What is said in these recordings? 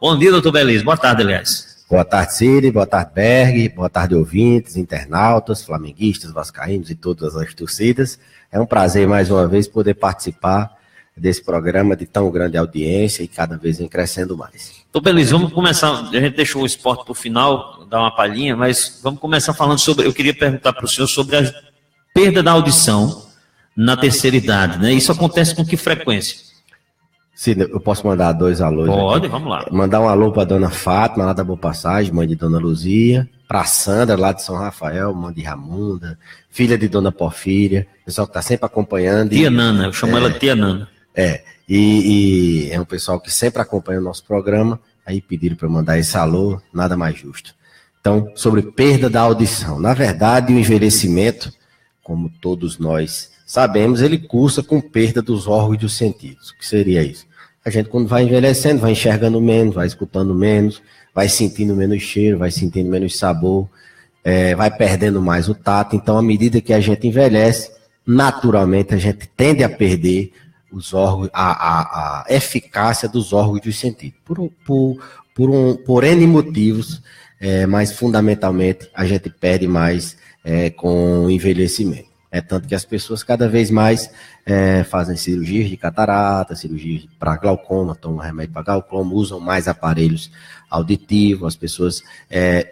Bom dia, doutor Belísio. Boa tarde, aliás. Boa tarde, Cid. Boa tarde, Berg. Boa tarde, ouvintes, internautas, flamenguistas, vascaínos e todas as torcidas. É um prazer, mais uma vez, poder participar desse programa de tão grande audiência e cada vez vem crescendo mais. Doutor Belísio, vamos começar. A gente deixou o esporte para o final, dar uma palhinha, mas vamos começar falando sobre. Eu queria perguntar para o senhor sobre a perda da audição na terceira idade, né? Isso acontece com que frequência? Sim, eu posso mandar 2 alôs? Pode, aqui. Vamos lá. Mandar um alô para a dona Fátima, lá da Boa Passagem, mãe de dona Luzia, para a Sandra, lá de São Rafael, mãe de Ramunda, filha de dona Porfíria, pessoal que está sempre acompanhando. Tia Nana, eu chamo ela de Tia Nana. E é um pessoal que sempre acompanha o nosso programa, aí pediram para eu mandar esse alô, nada mais justo. Então, sobre perda da audição. Na verdade, o envelhecimento, como todos nós sabemos, ele cursa com perda dos órgãos dos sentidos. O que seria isso? A gente, quando vai envelhecendo, vai enxergando menos, vai escutando menos, vai sentindo menos cheiro, vai sentindo menos sabor, vai perdendo mais o tato. Então, à medida que a gente envelhece, naturalmente a gente tende a perder os órgãos, a eficácia dos órgãos dos sentidos. Por N motivos, mas fundamentalmente a gente perde mais com o envelhecimento. É tanto que as pessoas cada vez mais fazem cirurgias de catarata, cirurgias para glaucoma, tomam remédio para glaucoma, usam mais aparelhos auditivos, as pessoas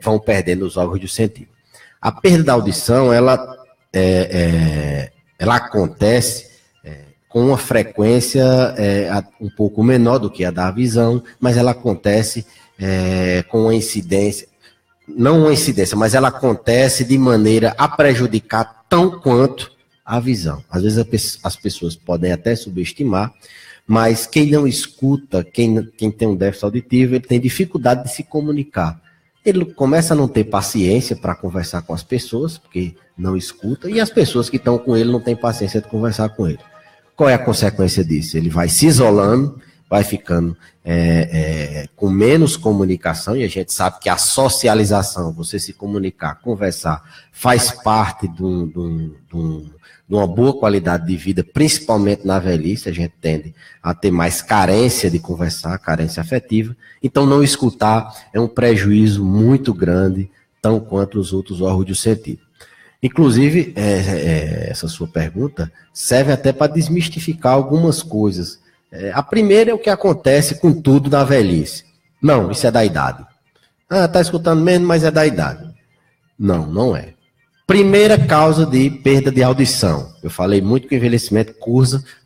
vão perdendo os órgãos do sentido. A perda da audição, ela acontece com uma frequência um pouco menor do que a da visão, mas ela acontece com uma incidência, não uma incidência, mas ela acontece de maneira a prejudicar tão quanto a visão. Às vezes as pessoas podem até subestimar, mas quem não escuta, quem tem um déficit auditivo, ele tem dificuldade de se comunicar. Ele começa a não ter paciência para conversar com as pessoas, porque não escuta, e as pessoas que estão com ele não têm paciência de conversar com ele. Qual é a consequência disso? Ele vai se isolando, vai ficando com menos comunicação, e a gente sabe que a socialização, você se comunicar, conversar, faz parte de uma boa qualidade de vida, principalmente na velhice. A gente tende a ter mais carência de conversar, carência afetiva. Então, não escutar é um prejuízo muito grande, tão quanto os outros órgãos do sentido. Inclusive, essa sua pergunta serve até para desmistificar algumas coisas. A primeira é o que acontece com tudo na velhice. Não, isso é da idade. Tá escutando menos, mas é da idade. Não, não é. Primeira causa de perda de audição. Eu falei muito que o envelhecimento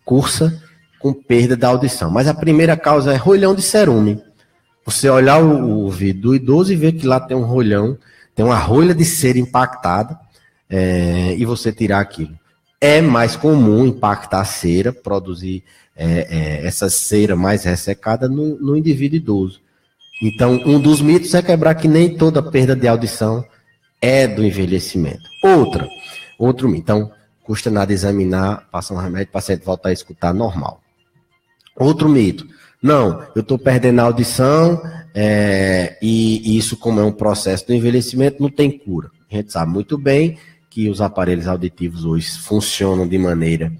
cursa com perda da audição. Mas a primeira causa é rolhão de cerume. Você olhar o ouvido do idoso e ver que lá tem um rolhão, tem uma rolha de cera impactada, e você tirar aquilo. É mais comum impactar a cera, produzir essa cera mais ressecada no indivíduo idoso. Então, um dos mitos é quebrar que nem toda perda de audição é do envelhecimento. Outro mito. Então, custa nada examinar, passar um remédio, o paciente voltar a escutar normal. Outro mito. Não, eu estou perdendo a audição e isso, como é um processo do envelhecimento, não tem cura. A gente sabe muito bem que os aparelhos auditivos hoje funcionam de maneira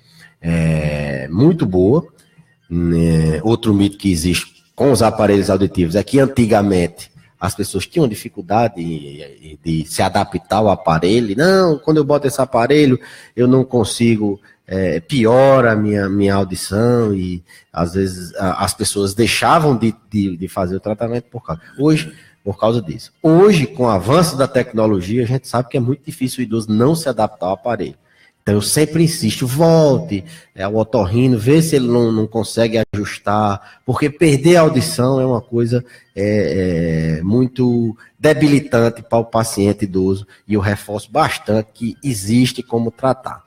muito boa. Outro mito que existe com os aparelhos auditivos é que antigamente as pessoas tinham dificuldade de se adaptar ao aparelho. Não, quando eu boto esse aparelho, eu não consigo, piora a minha audição, e às vezes as pessoas deixavam de fazer o tratamento por causa disso. Hoje, com o avanço da tecnologia, a gente sabe que é muito difícil o idoso não se adaptar ao aparelho. Então, eu sempre insisto, volte ao otorrino, vê se ele não consegue ajustar, porque perder a audição é uma coisa muito debilitante para o paciente idoso, e eu reforço bastante que existe como tratar.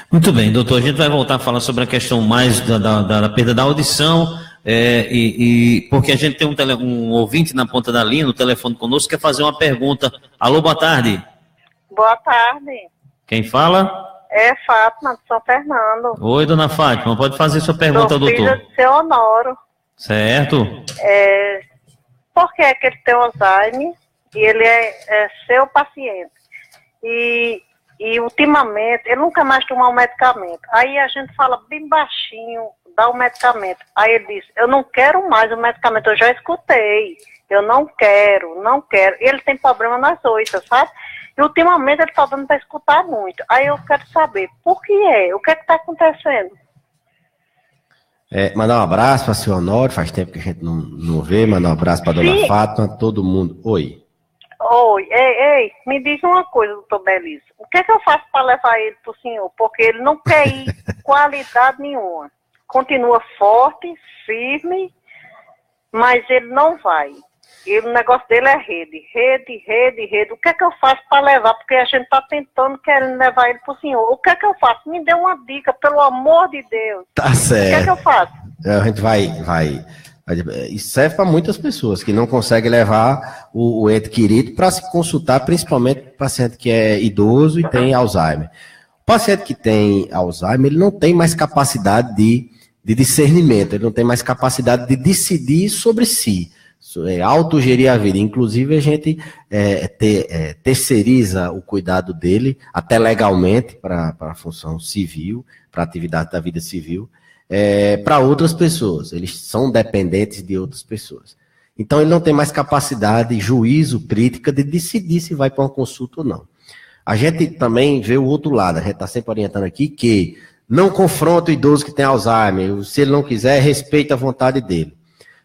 Muito bem, doutor, a gente vai voltar a falar sobre a questão mais da perda da audição, porque a gente tem um ouvinte na ponta da linha, no telefone conosco, que quer fazer uma pergunta. Alô, boa tarde. Boa tarde. Quem fala? É Fátima, de São Fernando. Oi, dona Fátima, pode fazer sua pergunta, doutor. Filha de seu Honoro. Certo. Por que é que ele tem Alzheimer e ele é seu paciente? E ultimamente, ele nunca mais tomou um medicamento. Aí a gente fala bem baixinho dá o medicamento. Aí ele disse, eu não quero mais o medicamento, eu já escutei, eu não quero. E ele tem problema nas oitas, sabe? E ultimamente ele está dando para escutar muito. Aí eu quero saber, por que é? O que está acontecendo? Mandar um abraço para a senhora Honório, faz tempo que a gente não vê, mandar um abraço para a dona Fátima, todo mundo. Oi. Oi, ei, me diz uma coisa, doutor Belício. O que é que eu faço para levar ele para o senhor? Porque ele não quer ir qualidade nenhuma. Continua forte, firme, mas ele não vai. E o negócio dele é rede. O que é que eu faço para levar? Porque a gente está tentando, querendo levar ele para o senhor. O que é que eu faço? Me dê uma dica, pelo amor de Deus. Tá certo. O que é que eu faço? A gente vai. Isso serve para muitas pessoas que não conseguem levar o ente querido para se consultar, principalmente o paciente que é idoso e tem Alzheimer. O paciente que tem Alzheimer, ele não tem mais capacidade de discernimento, ele não tem mais capacidade de decidir sobre si, autogerir a vida. Inclusive, a gente terceiriza o cuidado dele, até legalmente, para a função civil, para a atividade da vida civil, para outras pessoas. Eles são dependentes de outras pessoas. Então, ele não tem mais capacidade, juízo, crítica de decidir se vai para uma consulta ou não. A gente também vê o outro lado, a gente está sempre orientando aqui que não confronta o idoso que tem Alzheimer, se ele não quiser, respeita a vontade dele.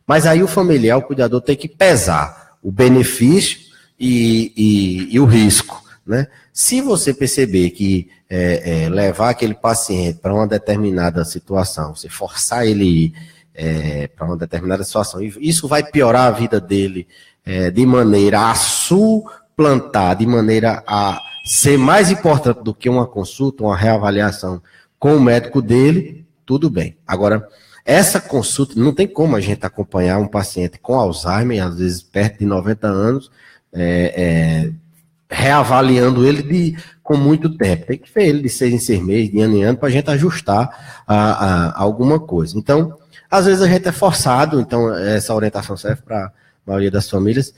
Mas aí o familiar, o cuidador, tem que pesar o benefício e o risco, né? Se você perceber que levar aquele paciente para uma determinada situação, você forçar ele para uma determinada situação, isso vai piorar a vida dele de maneira a suplantar, de maneira a ser mais importante do que uma consulta, uma reavaliação com o médico dele, tudo bem. Agora, essa consulta, não tem como a gente acompanhar um paciente com Alzheimer, às vezes perto de 90 anos, reavaliando ele com muito tempo. Tem que ver ele de 6 em 6 meses, de ano em ano, para a gente ajustar a alguma coisa. Então, às vezes a gente é forçado, então essa orientação serve para a maioria das famílias,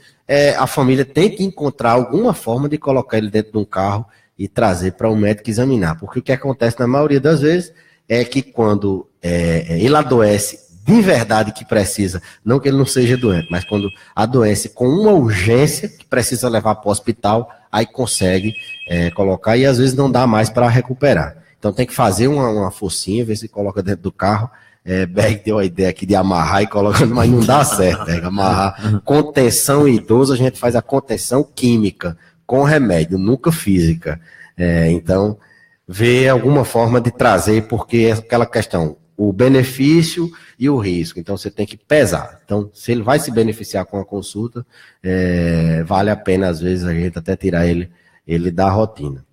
a família tem que encontrar alguma forma de colocar ele dentro de um carro e trazer para o médico examinar. Porque o que acontece na maioria das vezes é que quando ele adoece de verdade que precisa, não que ele não seja doente, mas quando adoece com uma urgência que precisa levar para o hospital, aí consegue colocar e às vezes não dá mais para recuperar. Então tem que fazer uma forcinha, ver se coloca dentro do carro. Berg deu a ideia aqui de amarrar e colocar, mas não dá certo. Amarrar. Contenção idoso, a gente faz a contenção química com remédio, nunca física. Então, ver alguma forma de trazer, porque é aquela questão, o benefício e o risco. Então, você tem que pesar. Então, se ele vai se beneficiar com a consulta, vale a pena, às vezes, a gente até tirar ele da rotina.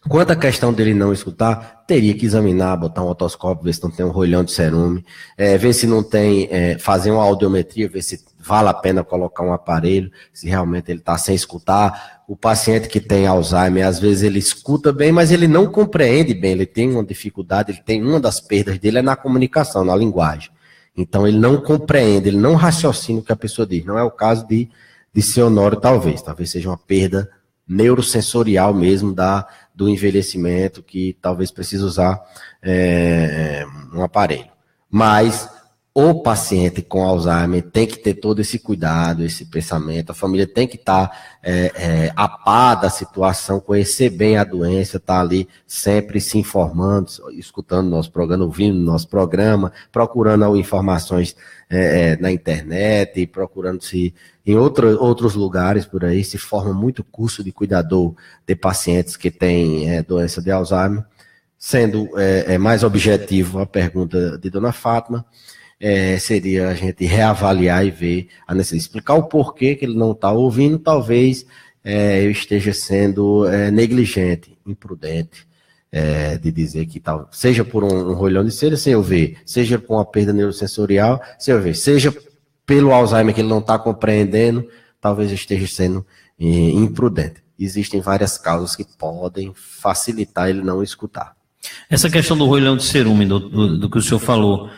Quanto à questão dele não escutar, teria que examinar, botar um otoscópio, ver se não tem um rolhão de cerume, ver se não tem, fazer uma audiometria, ver se vale a pena colocar um aparelho, se realmente ele está sem escutar. O paciente que tem Alzheimer, às vezes ele escuta bem, mas ele não compreende bem, ele tem uma dificuldade, ele tem uma das perdas dele na comunicação, na linguagem. Então ele não compreende, ele não raciocina o que a pessoa diz. Não é o caso de seu Honório, talvez seja uma perda neurosensorial mesmo do envelhecimento, que talvez precise usar um aparelho. Mas o paciente com Alzheimer tem que ter todo esse cuidado, esse pensamento, a família tem que estar a par da situação, conhecer bem a doença, estar ali sempre se informando, escutando nosso programa, ouvindo nosso programa, procurando informações na internet, procurando se em outros lugares por aí, se forma muito curso de cuidador de pacientes que têm doença de Alzheimer. Sendo mais objetivo a pergunta de Dona Fátima, seria a gente reavaliar e ver a necessidade, explicar o porquê que ele não está ouvindo. Talvez eu esteja sendo negligente, imprudente, de dizer que tal, seja por um rolhão de cera sem eu ver, seja por uma perda neurosensorial sem eu ver, seja pelo Alzheimer que ele não está compreendendo, talvez eu esteja sendo imprudente. Existem várias causas que podem facilitar ele não escutar. Essa questão do rolhão de cerume, do que o senhor falou,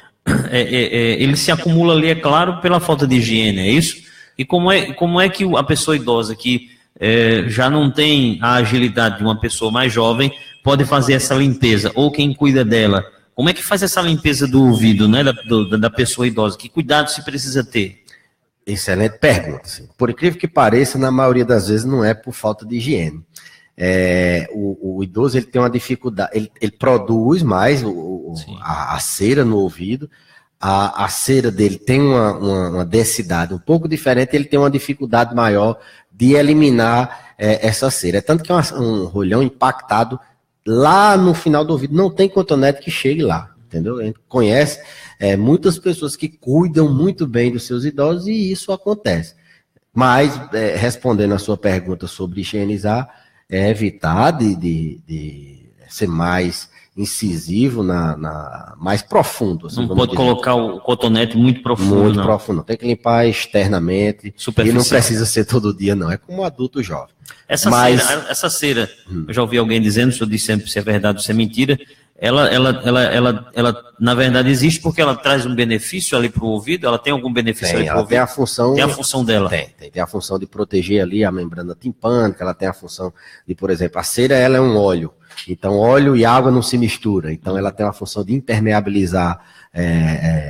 ele se acumula ali, é claro, pela falta de higiene, é isso? E como é que a pessoa idosa que já não tem a agilidade de uma pessoa mais jovem pode fazer essa limpeza? Ou quem cuida dela Como é que faz essa limpeza do ouvido, né, da pessoa idosa? Que cuidado se precisa ter? Excelente pergunta. Sim. Por incrível que pareça, na maioria das vezes não é por falta de higiene. O idoso ele tem uma dificuldade, ele produz mais a cera no ouvido, a cera dele tem uma densidade um pouco diferente, ele tem uma dificuldade maior de eliminar essa cera. É tanto que é um rolhão impactado lá no final do ouvido, não tem cotonete que chegue lá, entendeu? A gente conhece muitas pessoas que cuidam muito bem dos seus idosos e isso acontece. Mas, respondendo a sua pergunta sobre higienizar, evitar de ser mais incisivo, mais profundo. Assim, não pode colocar o cotonete muito profundo. Muito profundo. Tem que limpar externamente. E não precisa ser todo dia, não. É como um adulto jovem. Essa cera, eu já ouvi alguém dizendo, se eu disse sempre se é verdade ou se é mentira, ela, na verdade, existe porque ela traz um benefício ali para o ouvido? Ela tem algum benefício ali para o ouvido? Tem a função... Tem a função dela? Tem a função de proteger ali a membrana timpânica, ela tem a função de, por exemplo, a cera, ela é um óleo. Então, óleo e água não se misturam. Então, ela tem a função de impermeabilizar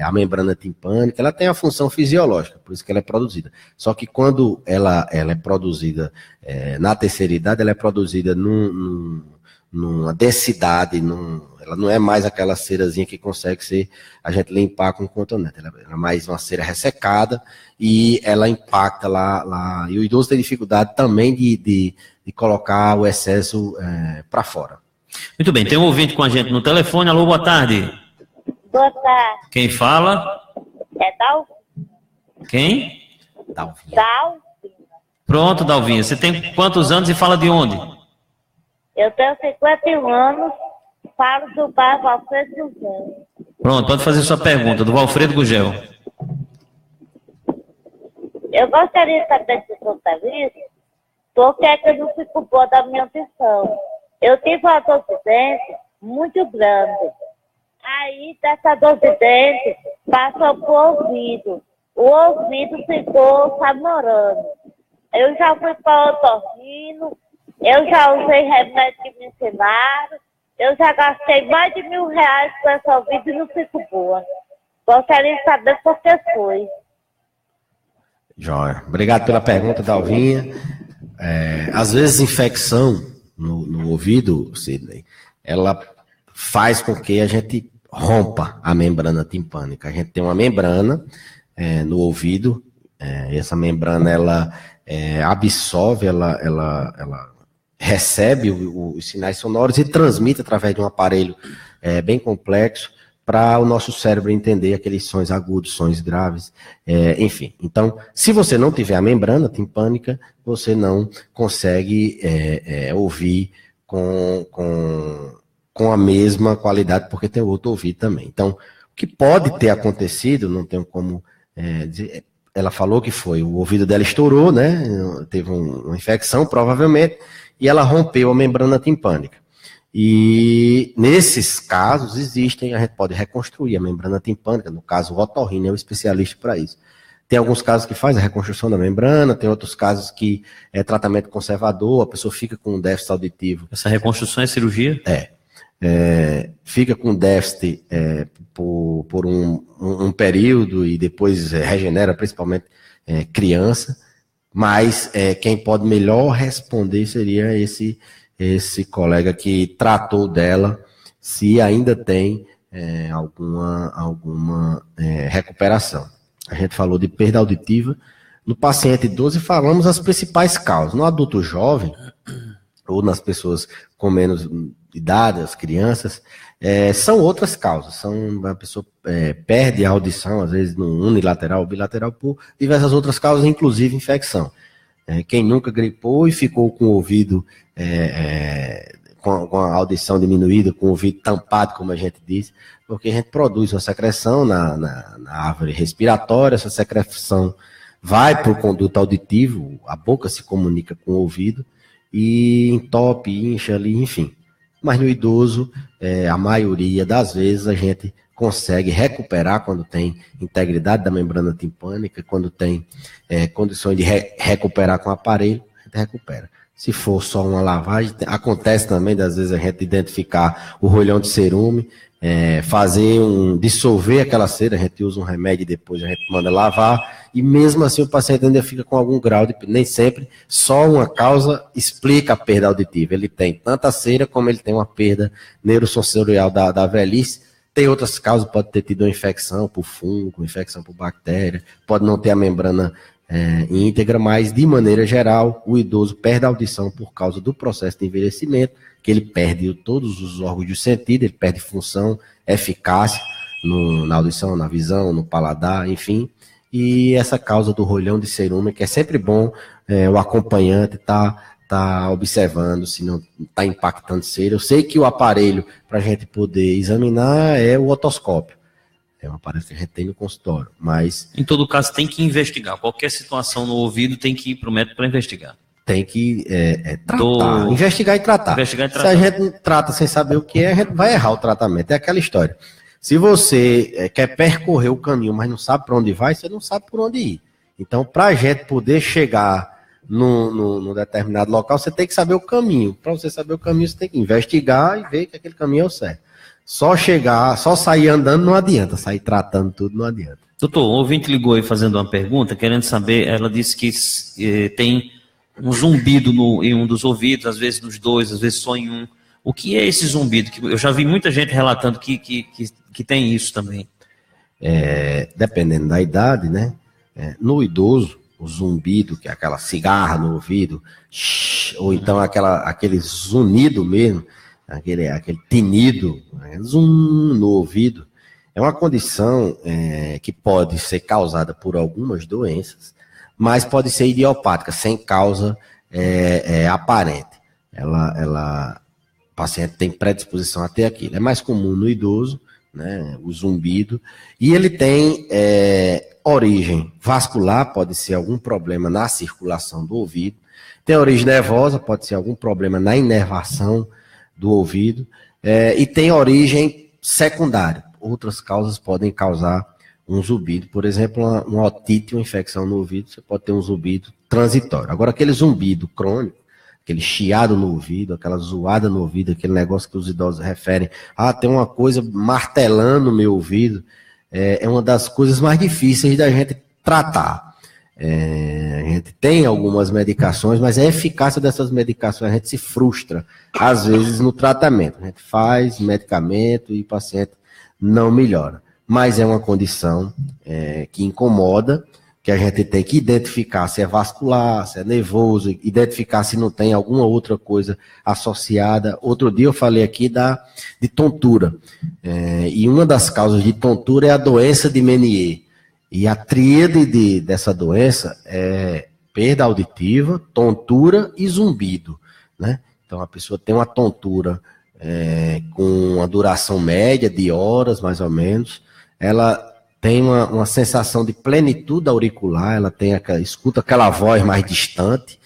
a membrana timpânica. Ela tem a função fisiológica, por isso que ela é produzida. Só que quando ela é produzida na terceira idade, ela é produzida numa densidade, ela não é mais aquela cerazinha que consegue a gente limpar com cotonete. Ela é mais uma cera ressecada e ela impacta lá. E o idoso tem dificuldade também de colocar o excesso para fora. Muito bem, tem um ouvinte com a gente no telefone. Alô, boa tarde. Boa tarde. Quem fala? É Dalvinha. Quem? Dalvinha. Pronto, Dalvinha. Você tem quantos anos e fala de onde? Eu tenho 51 anos, falo do bairro Valfredo Gugel. Pronto, pode fazer sua pergunta, do Valfredo Gugel. Eu gostaria de saber se o senhor está vivo, porque é que eu não fico boa da minha audição. Eu tive uma dor de dente muito grande. Aí, dessa dor de dente, passou pro ouvido. O ouvido ficou namorando. Eu já fui para otorrino, eu já usei remédio que me ensinaram, eu já gastei mais de R$1.000 com esse ouvido e não fico boa. Gostaria de saber por que foi. Joia. Obrigado pela pergunta, Dalvinha. Às vezes, infecção no ouvido, Sidney, ela faz com que a gente rompa a membrana timpânica. A gente tem uma membrana no ouvido, essa membrana, ela absorve, ela recebe os sinais sonoros e transmite através de um aparelho bem complexo para o nosso cérebro entender aqueles sons agudos, sons graves, enfim. Então, se você não tiver a membrana timpânica, você não consegue ouvir com a mesma qualidade, porque tem outro ouvido também. Então, o que pode ter acontecido, não tenho como dizer, ela falou que o ouvido dela estourou, né? Teve uma infecção, provavelmente, e ela rompeu a membrana timpânica. E nesses casos a gente pode reconstruir a membrana timpânica, no caso o otorrino é o especialista para isso. Tem alguns casos que faz a reconstrução da membrana, tem outros casos que é tratamento conservador, a pessoa fica com um déficit auditivo. Essa reconstrução é cirurgia? Fica com déficit por um período e depois regenera, principalmente criança, mas quem pode melhor responder seria esse colega que tratou dela, se ainda tem alguma recuperação. A gente falou de perda auditiva. No paciente idoso, e falamos as principais causas. No adulto jovem, ou nas pessoas com menos idade, as crianças, são outras causas. A pessoa perde a audição, às vezes no unilateral, bilateral, por diversas outras causas, inclusive infecção. Quem nunca gripou e ficou com o ouvido com a audição diminuída, com o ouvido tampado, como a gente diz, porque a gente produz uma secreção na árvore respiratória, essa secreção vai para o conduto auditivo, a boca se comunica com o ouvido, e entope, incha ali, enfim. Mas no idoso, a maioria das vezes a gente consegue recuperar quando tem integridade da membrana timpânica, quando tem condições de recuperar com o aparelho, gente recupera. Se for só uma lavagem, acontece também, das vezes, a gente identificar o rolhão de cerume, dissolver aquela cera, a gente usa um remédio e depois a gente manda lavar, e mesmo assim o paciente ainda fica com algum grau de, nem sempre, só uma causa explica a perda auditiva. Ele tem tanta cera como ele tem uma perda neurosensorial da velhice. Tem outras causas, pode ter tido uma infecção por fungo, infecção por bactéria, pode não ter a membrana íntegra, mas de maneira geral, o idoso perde a audição por causa do processo de envelhecimento, que ele perde todos os órgãos de sentido, ele perde função, eficácia na audição, na visão, no paladar, enfim. E essa causa do rolhão de cerume, que é sempre bom o acompanhante tá observando se não está impactando cera. Eu sei que o aparelho para a gente poder examinar é o otoscópio. É um aparelho que a gente tem no consultório, mas... Em todo caso, tem que investigar. Qualquer situação no ouvido tem que ir para o médico para investigar. Tem que tratar, investigar e tratar. Se a gente trata sem saber o que é, a gente vai errar o tratamento. É aquela história. Se você quer percorrer o caminho, mas não sabe para onde vai, você não sabe por onde ir. Então, para a gente poder chegar num determinado local, você tem que saber o caminho. Para você saber o caminho, você tem que investigar e ver que aquele caminho é o certo. Só sair andando não adianta, sair tratando tudo não adianta. Doutor, o ouvinte ligou aí fazendo uma pergunta, querendo saber, ela disse que tem um zumbido em um dos ouvidos, às vezes nos dois, às vezes só em um. O que é esse zumbido? Eu já vi muita gente relatando que tem isso também. Dependendo da idade, né? No idoso, o zumbido, que é aquela cigarra no ouvido, ou então aquele zunido mesmo, aquele tinido, zoom no ouvido, é uma condição que pode ser causada por algumas doenças, mas pode ser idiopática, sem causa aparente. O paciente tem predisposição até aquilo. É mais comum no idoso, né, o zumbido, e ele tem origem vascular, pode ser algum problema na circulação do ouvido, tem origem nervosa, pode ser algum problema na inervação do ouvido, e tem origem secundária. Outras causas podem causar um zumbido, por exemplo, uma otite, uma infecção no ouvido, você pode ter um zumbido transitório. Agora, aquele zumbido crônico, aquele chiado no ouvido, aquela zoada no ouvido, aquele negócio que os idosos referem, tem uma coisa martelando no meu ouvido, é uma das coisas mais difíceis da gente tratar. A gente tem algumas medicações, mas a eficácia dessas medicações a gente se frustra, às vezes, no tratamento. A gente faz medicamento e o paciente não melhora. Mas é uma condição que incomoda, que a gente tem que identificar se é vascular, se é nervoso, identificar se não tem alguma outra coisa associada. Outro dia eu falei aqui de tontura, e uma das causas de tontura é a doença de Menier. E a tríade dessa doença é perda auditiva, tontura e zumbido, né? Então a pessoa tem uma tontura com uma duração média de horas, mais ou menos, ela tem uma sensação de plenitude auricular, ela escuta aquela voz mais distante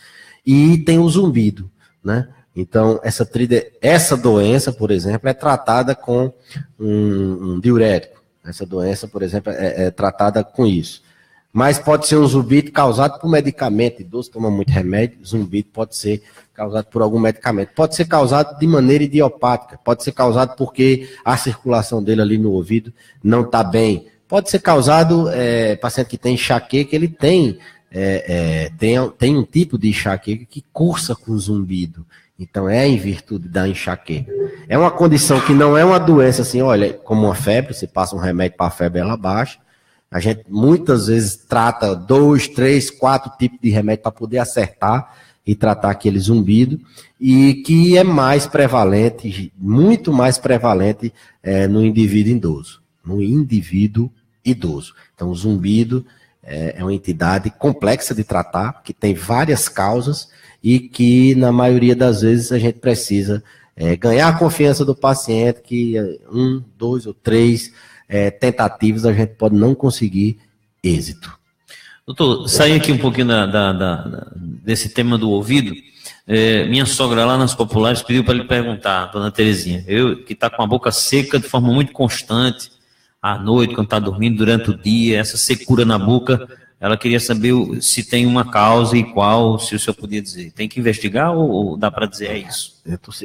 e tem o zumbido, né? Então, essa doença, por exemplo, é tratada com um diurético. Essa doença, por exemplo, é tratada com isso. Mas pode ser um zumbido causado por medicamento. Idoso toma muito remédio, zumbido pode ser causado por algum medicamento. Pode ser causado de maneira idiopática, pode ser causado porque a circulação dele ali no ouvido não está bem. Pode ser causado, paciente que tem enxaqueca, ele tem um tipo de enxaqueca que cursa com zumbido. Então é em virtude da enxaqueca. É uma condição que não é uma doença assim, olha, como uma febre, você passa um remédio para a febre, ela baixa. A gente muitas vezes trata 2, 3, 4 tipos de remédio para poder acertar e tratar aquele zumbido, e que é mais prevalente, muito mais prevalente no indivíduo idoso. No indivíduo idoso. Então, o zumbido é uma entidade complexa de tratar, que tem várias causas e que, na maioria das vezes, a gente precisa ganhar a confiança do paciente, que 1, 2 ou 3 tentativas a gente pode não conseguir êxito. Doutor, sair aqui um pouquinho desse tema do ouvido. Minha sogra lá nas Populares pediu para lhe perguntar, dona Terezinha, que está com a boca seca de forma muito constante, à noite, quando está dormindo, durante o dia, essa secura na boca, Ela queria saber se tem uma causa e qual, se o senhor podia dizer. Tem que investigar ou dá para dizer isso?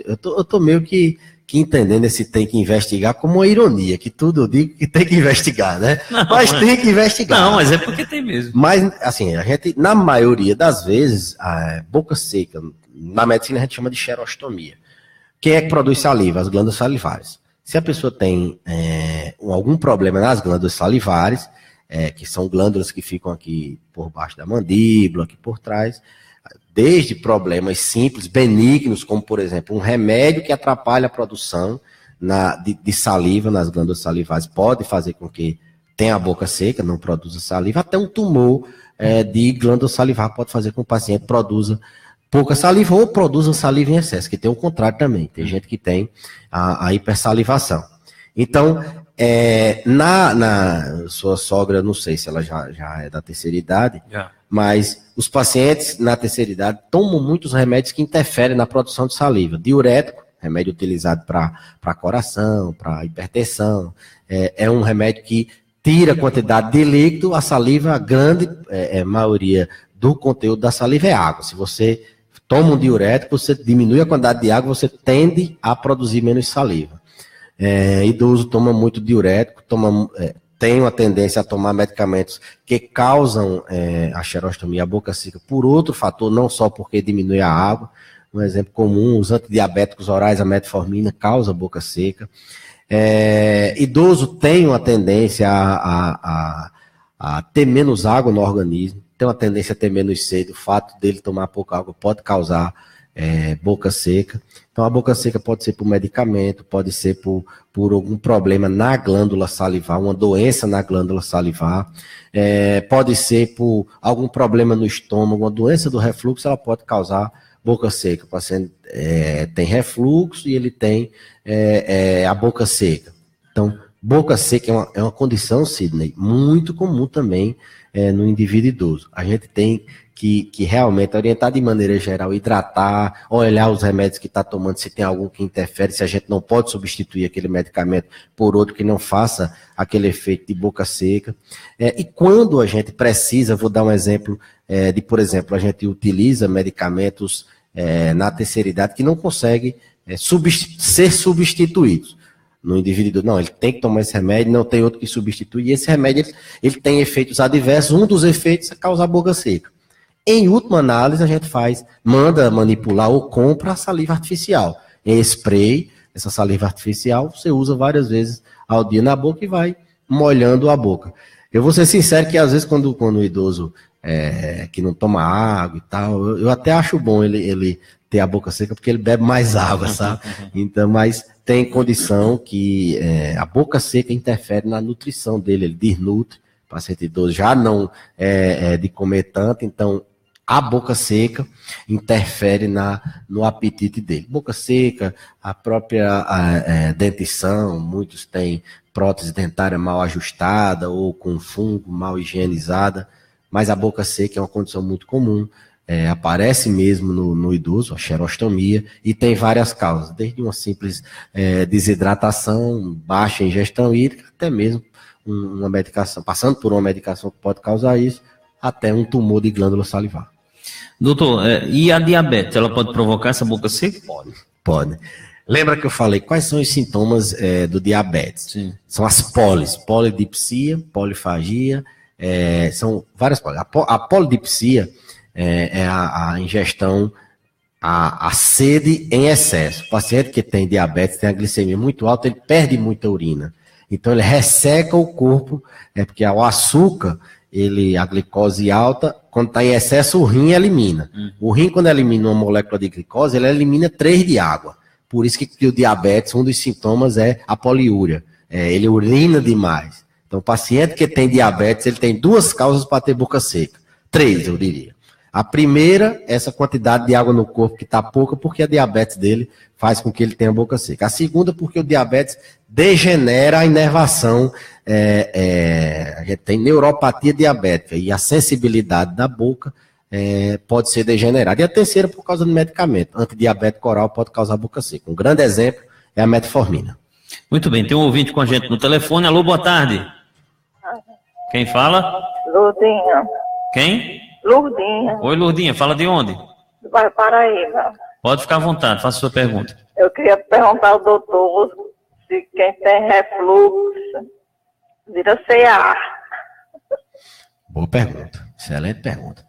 Eu tô meio que entendendo esse tem que investigar como uma ironia, que tudo eu digo que tem que investigar, né? Não, mas tem que investigar. Não, mas é porque tem mesmo. Mas, assim, a gente, na maioria das vezes, a boca seca, na medicina a gente chama de xerostomia. Quem é que produz saliva? As glândulas salivares. Se a pessoa tem algum problema nas glândulas salivares, que são glândulas que ficam aqui por baixo da mandíbula, aqui por trás, desde problemas simples, benignos, como, por exemplo, um remédio que atrapalha a produção de saliva nas glândulas salivares, pode fazer com que tenha a boca seca, não produza saliva, até um tumor de glândula salivar pode fazer com que o paciente produza pouca saliva ou produza saliva em excesso, que tem o contrário também, tem gente que tem a hipersalivação. Então, sua sogra, não sei se ela já é da terceira idade, mas os pacientes na terceira idade tomam muitos remédios que interferem na produção de saliva. Diurético, remédio utilizado para coração, para hipertensão, é um remédio que tira a quantidade de líquido, a saliva, a grande maioria do conteúdo da saliva é água. Se você toma um diurético, você diminui a quantidade de água, você tende a produzir menos saliva. Idoso toma muito diurético, tem uma tendência a tomar medicamentos que causam a xerostomia, a boca seca, por outro fator, não só porque diminui a água. Um exemplo comum, os antidiabéticos orais, a metformina, causa boca seca. Idoso tem uma tendência a ter menos água no organismo, tem uma tendência a ter menos sede. O fato dele tomar pouca água pode causar boca seca. Então, a boca seca pode ser por medicamento, pode ser por algum problema na glândula salivar, uma doença na glândula salivar, pode ser por algum problema no estômago, uma doença do refluxo, ela pode causar boca seca. O paciente tem refluxo e ele tem a boca seca. Então, boca seca é uma condição, Sidney, muito comum também no indivíduo idoso. A gente tem que realmente orientar de maneira geral, hidratar, olhar os remédios que está tomando, se tem algum que interfere, se a gente não pode substituir aquele medicamento por outro que não faça aquele efeito de boca seca. E quando a gente precisa, vou dar um exemplo por exemplo, a gente utiliza medicamentos na terceira idade que não conseguem ser substituídos. No indivíduo, não, ele tem que tomar esse remédio, não tem outro que substitui, e esse remédio ele tem efeitos adversos, um dos efeitos é causar boca seca. Em última análise, a gente manda manipular ou compra a saliva artificial. Em spray, essa saliva artificial, você usa várias vezes ao dia na boca e vai molhando a boca. Eu vou ser sincero que às vezes quando o idoso que não toma água e tal, eu até acho bom ele ter a boca seca porque ele bebe mais água, sabe? Então, mas tem condição que a boca seca interfere na nutrição dele, ele desnutre, o paciente idoso já não de comer tanto, então a boca seca interfere no apetite dele. Boca seca, a própria dentição, muitos têm prótese dentária mal ajustada ou com fungo mal higienizada, mas a boca seca é uma condição muito comum, aparece mesmo no idoso, a xerostomia, e tem várias causas, desde uma simples desidratação, baixa ingestão hídrica, até mesmo uma medicação, passando por uma medicação que pode causar isso, até um tumor de glândula salivar. Doutor, e a diabetes, ela pode provocar essa boca seca? Pode. Lembra que eu falei quais são os sintomas do diabetes? Sim. São as polidipsia, polifagia, são várias polis. A polidipsia é a ingestão, a sede em excesso. O paciente que tem diabetes, tem a glicemia muito alta, ele perde muita urina. Então ele resseca o corpo, porque o açúcar, a glicose alta, quando está em excesso, o rim elimina. O rim, quando elimina uma molécula de glicose, ele elimina 3 de água. Por isso que o diabetes, um dos sintomas é a poliúria. Ele urina demais. Então, o paciente que tem diabetes, ele tem 2 causas para ter boca seca. 3, eu diria. A primeira, essa quantidade de água no corpo que está pouca, porque a diabetes dele faz com que ele tenha boca seca. A segunda, porque o diabetes degenera a inervação. A gente tem neuropatia diabética e a sensibilidade da boca pode ser degenerada. E a terceira, por causa do medicamento. Antidiabético oral pode causar boca seca. Um grande exemplo é a metformina. Muito bem, tem um ouvinte com a gente no telefone. Alô, boa tarde. Quem fala? Lurdinha. Quem? Lourdinha, Oi, Lourdinha, fala de onde? do bairro Paraíba. Pode ficar à vontade, faça sua pergunta. Eu queria perguntar ao doutor se quem tem refluxo vira CA. Boa pergunta, excelente pergunta.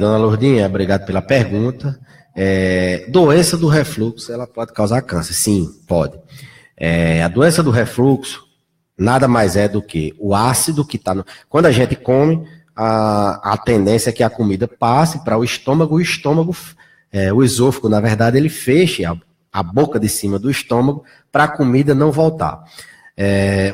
Dona Lourdinha, obrigado pela pergunta. Doença do refluxo, ela pode causar câncer? Sim, pode. A doença do refluxo nada mais é do que o ácido que está no... Quando a gente come, a tendência é que a comida passe para o estômago, o esôfago, na verdade, ele feche a boca de cima do estômago para a comida não voltar.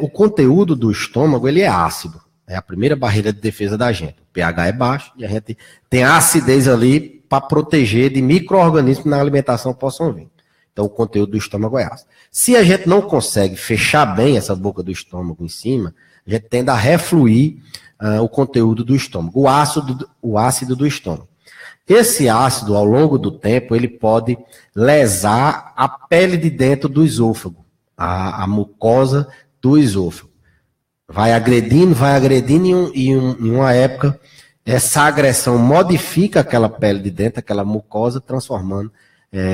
O conteúdo do estômago, ele é ácido. É a primeira barreira de defesa da gente. O pH é baixo e a gente tem a acidez ali para proteger de micro-organismos na alimentação que possam vir. Então, o conteúdo do estômago é ácido. Se a gente não consegue fechar bem essa boca do estômago em cima, a gente tende a refluir o conteúdo do estômago, o ácido do estômago. Esse ácido, ao longo do tempo, ele pode lesar a pele de dentro do esôfago, a mucosa do esôfago. Vai agredindo, e em uma época, essa agressão modifica aquela pele de dentro, aquela mucosa, transformando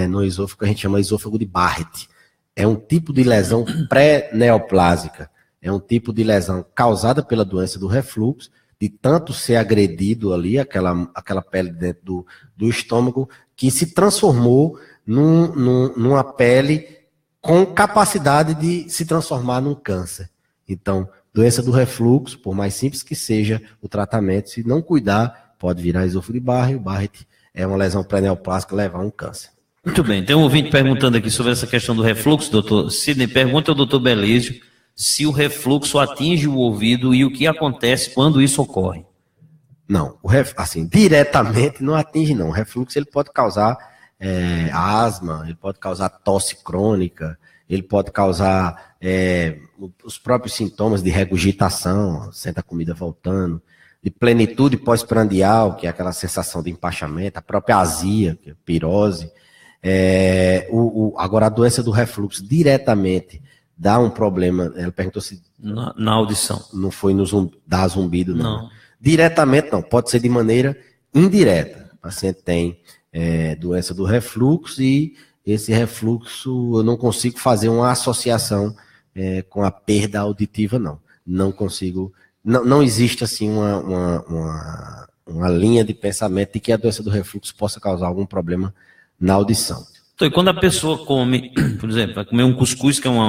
no esôfago, que a gente chama esôfago de Barrett. É um tipo de lesão pré-neoplásica. É um tipo de lesão causada pela doença do refluxo, de tanto ser agredido ali, aquela pele dentro do estômago, que se transformou numa pele com capacidade de se transformar num câncer. Então, doença do refluxo, por mais simples que seja o tratamento, se não cuidar, pode virar esôfago de Barrett. O Barrett é uma lesão pré-neoplásica, levar a um câncer. Muito bem, tem um ouvinte perguntando aqui sobre essa questão do refluxo, doutor Sidney. Pergunta ao doutor Belísio se o refluxo atinge o ouvido e o que acontece quando isso ocorre. Não, diretamente não atinge não. O refluxo ele pode causar asma, ele pode causar tosse crônica, ele pode causar os próprios sintomas de regurgitação, senta a comida voltando, de plenitude pós-prandial, que é aquela sensação de empachamento, a própria azia, que é pirose. Agora, a doença do refluxo diretamente dá um problema. Ela perguntou se... Na audição. Não foi dar zumbido, não. Diretamente, não. Pode ser de maneira indireta. O paciente tem doença do refluxo e esse refluxo eu não consigo fazer uma associação com a perda auditiva, não. Não consigo... Não existe, assim, uma linha de pensamento de que a doença do refluxo possa causar algum problema na audição. Então, e quando a pessoa come, por exemplo, vai comer um cuscuz, que é um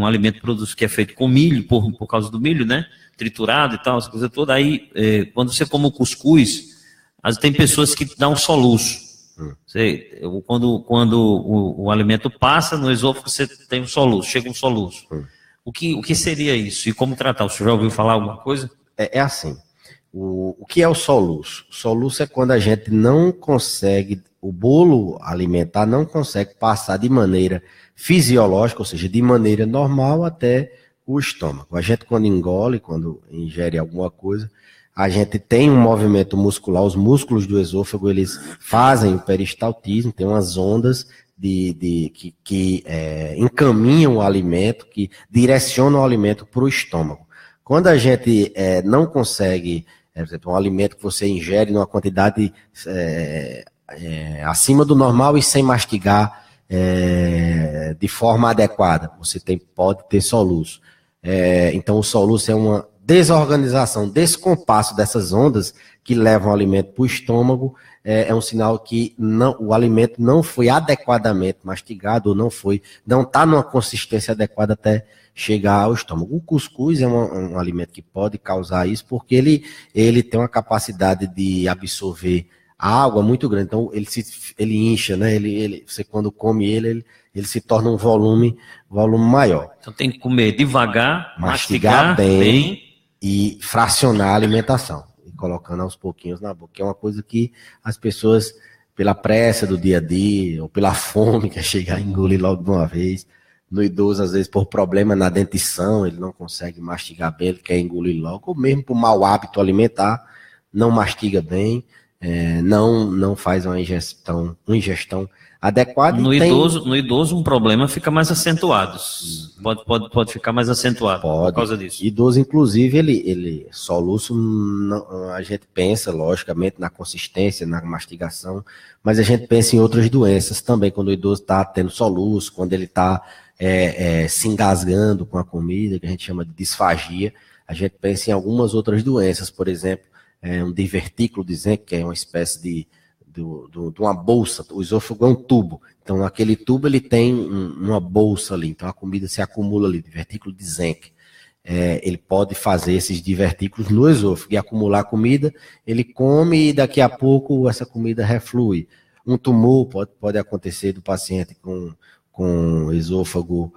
alimento que é feito com milho, por causa do milho, né? Triturado e tal, essa coisa toda. Aí, quando você come o cuscuz, tem pessoas que dão um soluço. Quando o alimento passa no esôfago, você tem um soluço, chega um soluço. O que seria isso? E como tratar? O senhor já ouviu falar alguma coisa? É assim. O que é o soluço? O soluço é quando a gente não consegue, o bolo alimentar não consegue passar de maneira fisiológica, ou seja, de maneira normal até o estômago. A gente quando engole, quando ingere alguma coisa, a gente tem um movimento muscular, os músculos do esôfago, eles fazem o peristaltismo, tem umas ondas que encaminham o alimento, que direcionam o alimento para o estômago. Quando a gente não consegue, por exemplo, um alimento que você ingere numa quantidade acima do normal e sem mastigar de forma adequada, você pode ter soluço. Então, o soluço é uma desorganização, descompasso dessas ondas que levam o alimento para o estômago, é um sinal que o alimento não foi adequadamente mastigado, ou não está numa consistência adequada até chegar ao estômago. O cuscuz é um alimento que pode causar isso, porque ele tem uma capacidade de absorver água muito grande, então ele incha, né? Você quando come ele se torna um volume maior. Então tem que comer devagar, mastigar bem e fracionar a alimentação, e colocando aos pouquinhos na boca, que é uma coisa que as pessoas, pela pressa do dia a dia, ou pela fome, quer chegar a engolir logo de uma vez. No idoso, às vezes, por problema na dentição, ele não consegue mastigar bem, ele quer engolir logo, ou mesmo por mau hábito alimentar, não mastiga bem, não faz uma ingestão adequada. No idoso, um problema fica mais acentuado. Pode ficar mais acentuado por causa disso. Idoso, inclusive, ele soluço, a gente pensa, logicamente, na consistência, na mastigação, mas a gente pensa em outras doenças também, quando o idoso está tendo soluço, quando ele está se engasgando com a comida, que a gente chama de disfagia, a gente pensa em algumas outras doenças, por exemplo, um divertículo de Zenck, que é uma espécie de uma bolsa. O esôfago é um tubo, então naquele tubo ele tem uma bolsa ali, então a comida se acumula ali, divertículo de Zenck. Ele pode fazer esses divertículos no esôfago e acumular comida, ele come e daqui a pouco essa comida reflui. Um tumor pode acontecer do paciente com esôfago,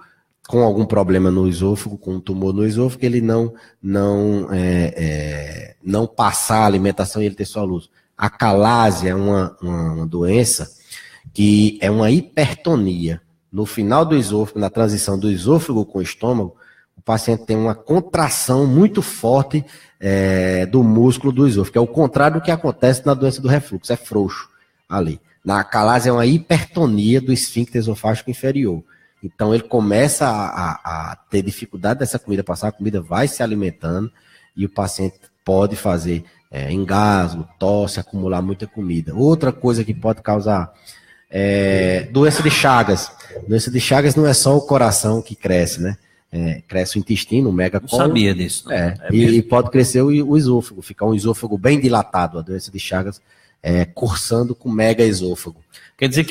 com algum problema no esôfago, com um tumor no esôfago, ele não passar a alimentação e ele ter soluço. A calásia é uma doença que é uma hipertonia. No final do esôfago, na transição do esôfago com o estômago, o paciente tem uma contração muito forte do músculo do esôfago, que é o contrário do que acontece na doença do refluxo, é frouxo ali. Na calásia é uma hipertonia do esfíncter esofágico inferior. Então ele começa a ter dificuldade dessa comida passar, a comida vai se alimentando e o paciente pode fazer engasgo, tosse, acumular muita comida. Outra coisa que pode causar doença de Chagas. Doença de Chagas não é só o coração que cresce, né? Cresce o intestino, o megacólon. Não sabia disso. E pode crescer o esôfago, ficar um esôfago bem dilatado. A doença de Chagas cursando com mega esôfago. Quer dizer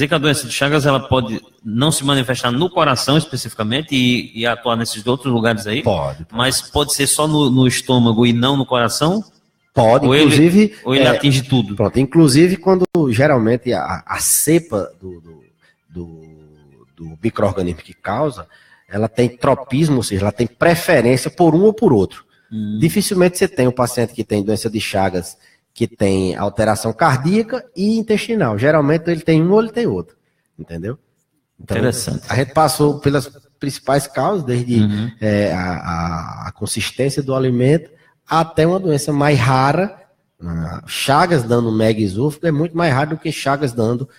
que a doença de Chagas ela pode não se manifestar no coração especificamente e atuar nesses outros lugares aí? Pode. Mas pode ser só no estômago e não no coração? Pode, inclusive... Ele atinge tudo? Pronto, inclusive quando geralmente a cepa do micro-organismo que causa, ela tem tropismo, ou seja, ela tem preferência por um ou por outro. Dificilmente você tem um paciente que tem doença de Chagas que tem alteração cardíaca e intestinal. Geralmente ele tem um ou ele tem outro, entendeu? Então, interessante. A gente passou pelas principais causas, desde a consistência do alimento até uma doença mais rara. Chagas dando mega esôfago é muito mais raro do que Chagas dando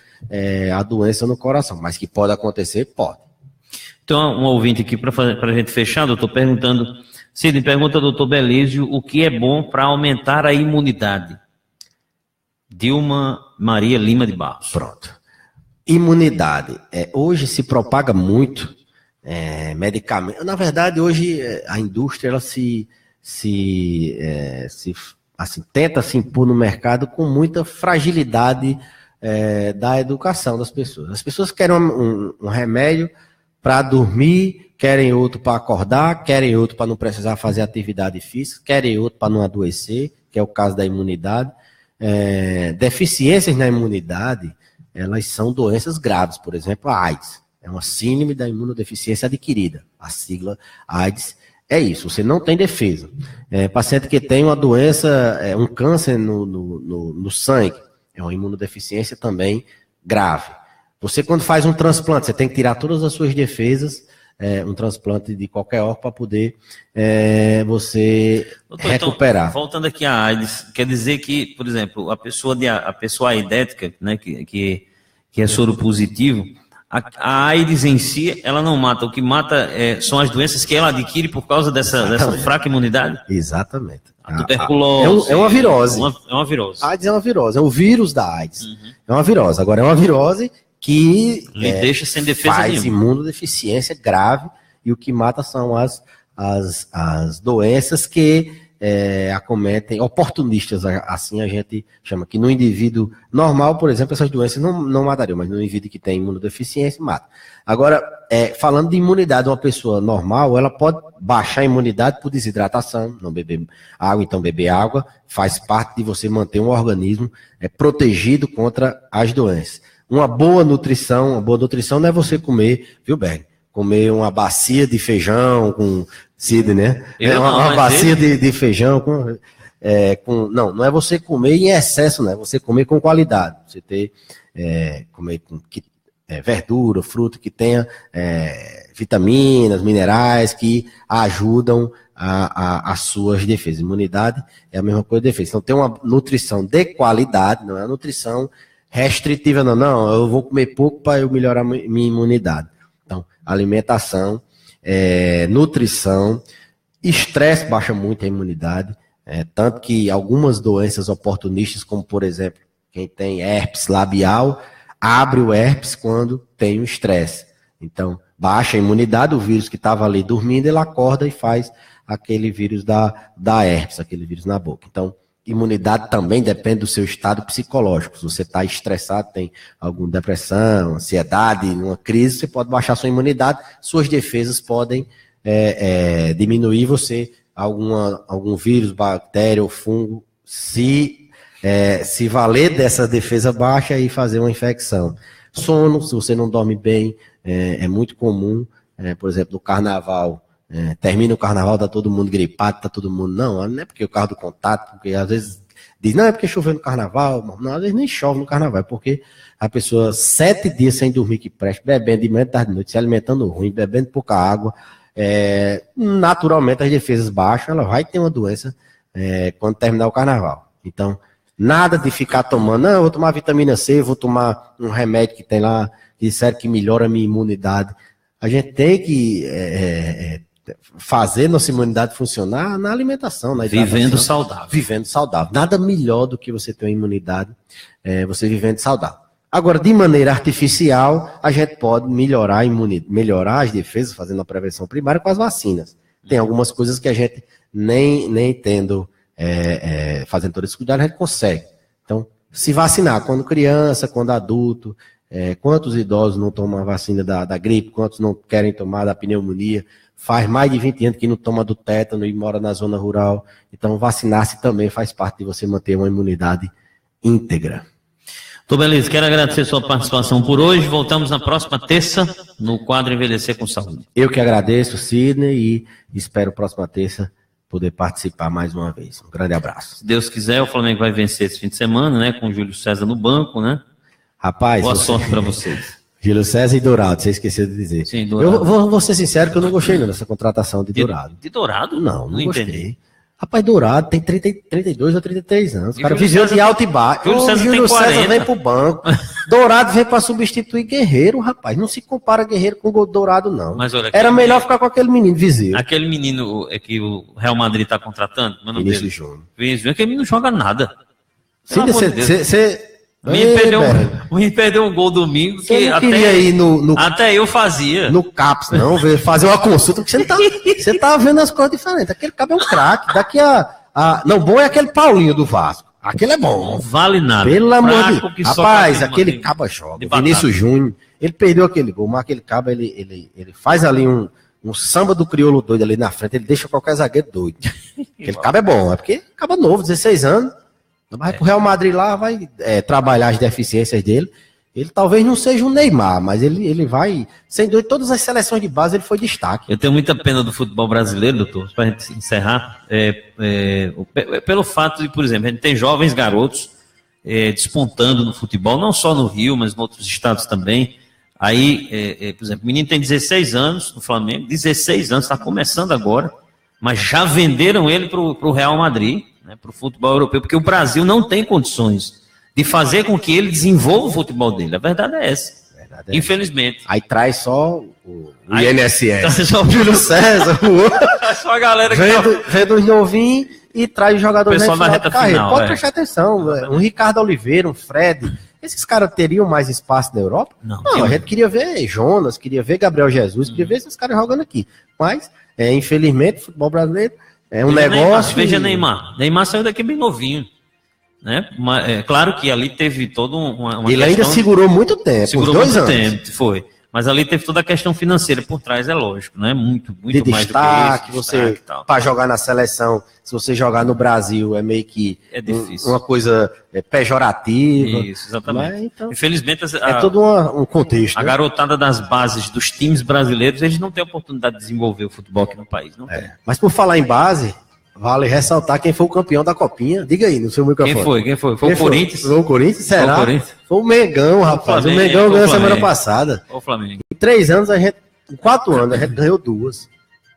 a doença no coração, mas que pode acontecer, pode. Então, um ouvinte aqui, para a gente fechar, doutor, perguntando, Sidney, pergunta ao doutor Belísio, o que é bom para aumentar a imunidade? Dilma Maria Lima de Barros. Pronto. Imunidade. Hoje se propaga muito medicamento. Na verdade, hoje a indústria ela tenta se impor no mercado com muita fragilidade da educação das pessoas. As pessoas querem um remédio para dormir, querem outro para acordar, querem outro para não precisar fazer atividade física, querem outro para não adoecer, que é o caso da imunidade. Deficiências na imunidade, elas são doenças graves, por exemplo, a AIDS. É uma síndrome da imunodeficiência adquirida. A sigla AIDS é isso, você não tem defesa. Paciente que tem uma doença, um câncer no sangue, é uma imunodeficiência também grave. Você, quando faz um transplante, você tem que tirar todas as suas defesas, um transplante de qualquer órgão para poder você recuperar. Então, voltando aqui à AIDS, quer dizer que, por exemplo, a pessoa aidética, né, que é soro positivo, a AIDS em si, ela não mata. O que mata são as doenças que ela adquire por causa dessa fraca imunidade? Exatamente. A tuberculose. É uma virose. É uma virose. A AIDS é uma virose, é o vírus da AIDS. É uma virose. Agora, é uma virose que lhe deixa sem defesa faz nenhuma. Imunodeficiência grave e o que mata são as doenças que acometem, oportunistas, assim a gente chama, que no indivíduo normal, por exemplo, essas doenças não matariam, mas no indivíduo que tem imunodeficiência, mata. Agora, falando de imunidade, uma pessoa normal, ela pode baixar a imunidade por desidratação, não beber água, então beber água faz parte de você manter um organismo protegido contra as doenças. Uma boa nutrição não é você comer, viu, Berg? Comer uma bacia de feijão com Sidney, né? Uma bacia de feijão não é você comer em excesso, né? Você comer com qualidade. Você comer com verdura, fruta que tenha vitaminas, minerais que ajudam as suas defesas. Imunidade é a mesma coisa de defesa. Então tem uma nutrição de qualidade, não é uma nutrição restritiva, não, eu vou comer pouco para eu melhorar minha imunidade. Então, alimentação, nutrição, estresse baixa muito a imunidade, tanto que algumas doenças oportunistas, como por exemplo, quem tem herpes labial, abre o herpes quando tem o estresse. Então, baixa a imunidade, o vírus que estava ali dormindo, ele acorda e faz aquele vírus da herpes, aquele vírus na boca. Então, imunidade também depende do seu estado psicológico. Se você está estressado, tem alguma depressão, ansiedade, uma crise, você pode baixar sua imunidade, suas defesas podem diminuir você, algum vírus, bactéria ou fungo, se valer dessa defesa baixa e fazer uma infecção. Sono, se você não dorme bem, é muito comum, por exemplo, no carnaval, termina o carnaval, tá todo mundo gripado, tá todo mundo, não é porque o carro do contato, porque às vezes diz, não, é porque choveu no carnaval, não, às vezes nem chove no carnaval, é porque a pessoa 7 dias sem dormir que presta, bebendo de manhã, tarde de noite, se alimentando ruim, bebendo pouca água, naturalmente as defesas baixam, ela vai ter uma doença quando terminar o carnaval. Então, nada de ficar tomando, não, eu vou tomar vitamina C, vou tomar um remédio que tem lá, que disseram que melhora a minha imunidade. A gente tem que fazer nossa imunidade funcionar na alimentação, na hidratação. Vivendo saudável. Vivendo saudável. Nada melhor do que você ter uma imunidade, você vivendo saudável. Agora, de maneira artificial, a gente pode melhorar as defesas, fazendo a prevenção primária com as vacinas. Tem algumas coisas que a gente nem tendo, fazendo todo esse cuidado, a gente consegue. Então, se vacinar quando criança, quando adulto, quantos idosos não tomam a vacina da gripe, quantos não querem tomar da pneumonia, faz mais de 20 anos que não toma do tétano e mora na zona rural. Então, vacinar-se também faz parte de você manter uma imunidade íntegra. Beleza, quero agradecer a sua participação por hoje. Voltamos na próxima terça no quadro Envelhecer com Saúde. Eu que agradeço, Sidney, e espero próxima terça poder participar mais uma vez. Um grande abraço. Se Deus quiser, o Flamengo vai vencer esse fim de semana, né? Com o Júlio César no banco, né? Rapaz, boa sorte para vocês. Júlio César e Dourado, você esqueceu de dizer. Sim, Dourado. Eu vou ser sincero que eu não gostei não dessa contratação de Dourado. De Dourado? Não gostei. Entendi. Rapaz, Dourado tem 32 ou 33 anos. O cara viveu de tem, alto e baixo. Júlio César vem pro banco. Dourado vem para substituir Guerreiro, rapaz. Não se compara Guerreiro com o Dourado, não. Mas olha, era melhor ficar com aquele menino Viseu. Aquele menino que o Real Madrid tá contratando. Vinícius Júnior. Aquele menino não joga nada. Sim, você... O menino perdeu um gol domingo que não queria ir até eu fazia. No CAPS, não, fazer uma consulta, porque você tá vendo as coisas diferentes. Aquele cara é um craque. Daqui não, bom é aquele Paulinho do Vasco. Aquele é bom. Não vale nada. Pelo amor de Deus. Rapaz, aquele caba joga. Vinícius Júnior, ele perdeu aquele gol, mas aquele caba, ele faz ali um samba do crioulo doido ali na frente, ele deixa qualquer zagueiro doido. Aquele caba é bom, é porque caba novo, 16 anos. Vai pro Real Madrid lá, vai trabalhar as deficiências dele. Ele talvez não seja um Neymar, mas ele vai, sem dúvida, todas as seleções de base ele foi destaque. Eu tenho muita pena do futebol brasileiro, doutor, para a gente encerrar, pelo fato de, por exemplo, a gente tem jovens garotos despontando no futebol, não só no Rio, mas em outros estados também. Aí, por exemplo, o menino tem 16 anos no Flamengo, 16 anos, está começando agora, mas já venderam ele para o Real Madrid, né, para o futebol europeu, porque o Brasil não tem condições de fazer com que ele desenvolva o futebol dele. A verdade é essa. Infelizmente. Aí traz só o INSS. Só o Júlio César, só a galera que vendo os novinhos e traz os jogadores na reta final. Pode prestar atenção. Um Ricardo Oliveira, um Fred. Esses caras teriam mais espaço na Europa? Não, a gente queria ver Jonas, queria ver Gabriel Jesus, queria ver esses caras jogando aqui. Mas, infelizmente, o futebol brasileiro é um negócio. Veja Neymar. Neymar saiu daqui bem novinho. Né? Mas, claro que ali teve toda uma ele ainda segurou muito tempo. Segurou muito tempo, foi. Mas ali teve toda a questão financeira por trás, é lógico, né? Muito de mais destaque, do que isso. Para jogar na seleção, se você jogar no Brasil, é meio que uma coisa pejorativa. Isso, exatamente. Mas, então, infelizmente, todo um contexto. A garotada das bases dos times brasileiros, eles não têm oportunidade de desenvolver o futebol aqui no país. Não tem. Mas por falar em base, vale ressaltar quem foi o campeão da Copinha. Diga aí no seu microfone. Quem foi? Foi o Corinthians? Foi o Corinthians? Será? Foi o Corinthians? Foi o Mengão, rapaz. O Mengão ganhou semana passada. O Flamengo. Em 3 anos a gente em 4 anos, a gente ganhou 2.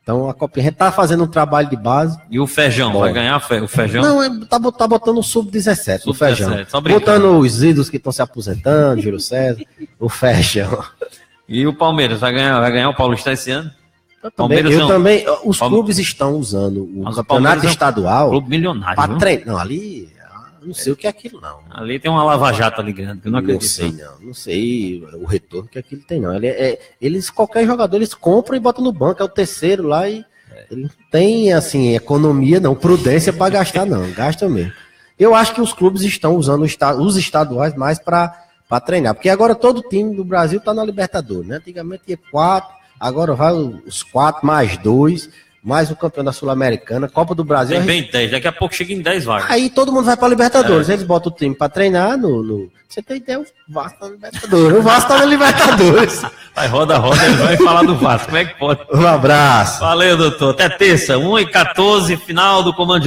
Então a Copinha, a gente tá fazendo um trabalho de base. E o Feijão, vai ganhar o Feijão? Não, tá botando o Sub-17, o Feijão. Botando os ídolos que estão se aposentando, Júlio César, o Feijão. E o Palmeiras, vai ganhar o Paulista esse ano? Também, os clubes estão usando o campeonato estadual. Clube milionário. Para treinar. Não, ali, não sei o que é aquilo, não. Ali tem uma lava-jato ali grande, que eu não acredito. Não sei o retorno que aquilo tem, não. Qualquer jogador, eles compram e botam no banco, é o terceiro lá e ele não tem, assim, economia, não, prudência para gastar, não. Gasta mesmo. Eu acho que os clubes estão usando os estaduais mais para treinar, porque agora todo time do Brasil está na Libertadores, né? Antigamente ia 4. Agora vai os 4 mais 2, mais o campeão da Sul-Americana, Copa do Brasil. Tem bem 10, daqui a pouco chega em 10 vagas. Aí todo mundo vai para Libertadores, eles botam o time para treinar Você tem ideia, o Vasco tá na Libertadores. O Vasco tá na Libertadores. Vai roda, ele vai falar do Vasco, como é que pode? Um abraço. Valeu, doutor. Até terça, 1h14, final do Comando.